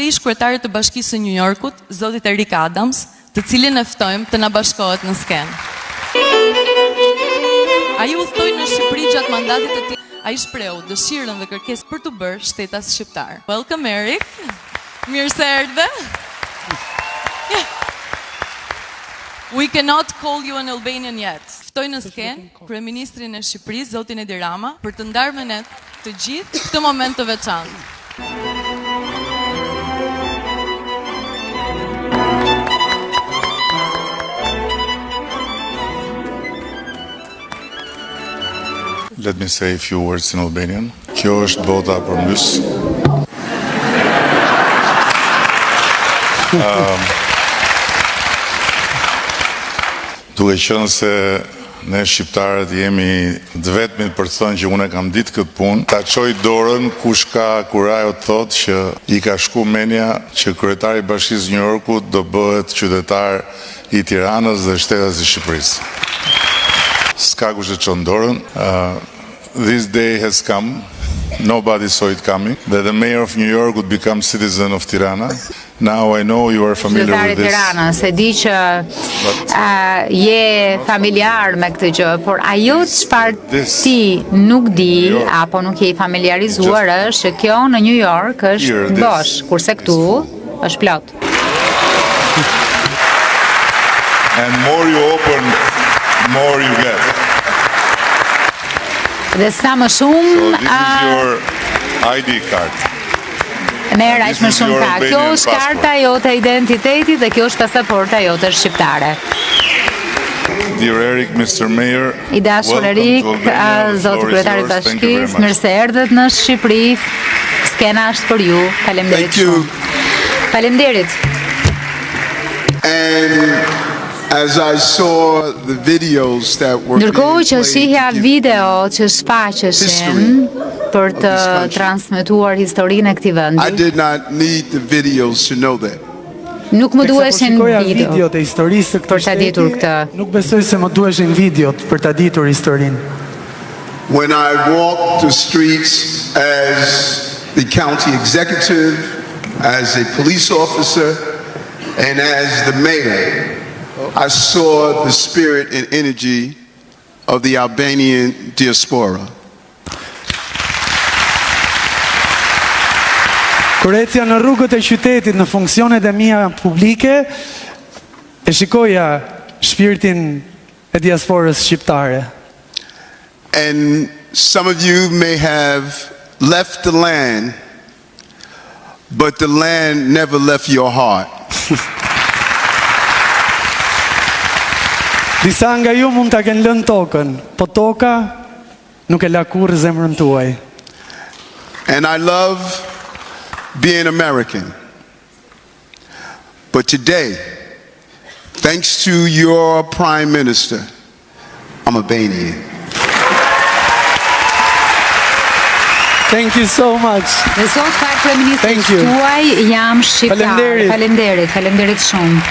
Kryesërisht kryetarit të Bashkisë së New Yorkut, zotit Eric Adams, të cilin e ftojmë të na bashkohet në skenë. Ai udhtoi në Shqipëri gjatë mandatit të tij. Ai shprehu dëshirën dhe kërkesën për të bërë shtetas shqiptar. Welcome Eric. Mirë se erdhe. We cannot call you an Albanian yet. Ftoj në skenë kryeministrin e Shqipërisë, zotin Edi Rama, për të ndarë me ne të gjithë këtë moment të veçantë. Let me say a few words in Albanian. Kjo është bota për mys. Duke qenë se ne shqiptarët jemi të vetmit për të thënë që unë e kam ditë këtë punë, ta çoj dorën kush ka kur ajo thotë që i ka shku mendja që kryetari i Bashkisë New Yorkut do bëhet qytetar i Tiranës dhe shtetas i Shqipërisë. S'ka kush e çon dorën. This day has come. Nobody saw it coming. That the mayor of New York would become citizen of Tirana. Now I know you are familiar with this. Tirana, se di që je familjar me këtë gjë, por ajo çfarë ti nuk di apo nuk je i familiarizuar është që kjo në New York është bosh, kurse këtu është plot. And more you open, more you get. Dhe sa më shumë So this is your ID card. Merr aq më shumë ka. Kjo është karta jote e identitetit dhe kjo është pasaporta jote shqiptare. Dear Eric, Mr. Mayor, I dashur Erik, zoti kryetari i Bashkisë, mirë se erdhët në Shqipëri. Skena është për ju. Faleminderit shumë. Faleminderit. And as I saw the videos that were Ndërkohë që shihja video që shfaqeshin për të transmetuar historinë e këtij vendi. I did not need the videos to know that. Nuk më duheshin videot e historisë për ta ditur këtë. Nuk besoj se më duheshin videot për ta ditur historinë. When I walked the streets as the county executive, as a police officer, and as the mayor, I saw the spirit and energy of the Albanian diaspora. Kur ecja në rrugët e qytetit në funksionet e mia publike, e shikoja shpirtin e diasporës shqiptare. And some of you may have left the land, but the land never left your heart. Disa nga ju mund ta kenë lënë tokën, po toka nuk e la kurrë zemrën tuaj. And I love being American. But today, thanks to your Prime Minister, I'm Albanian. Thank you so much. Dhe sot ka kryeministri tuaj jam shqiptar. Faleminderit. Faleminderit shumë.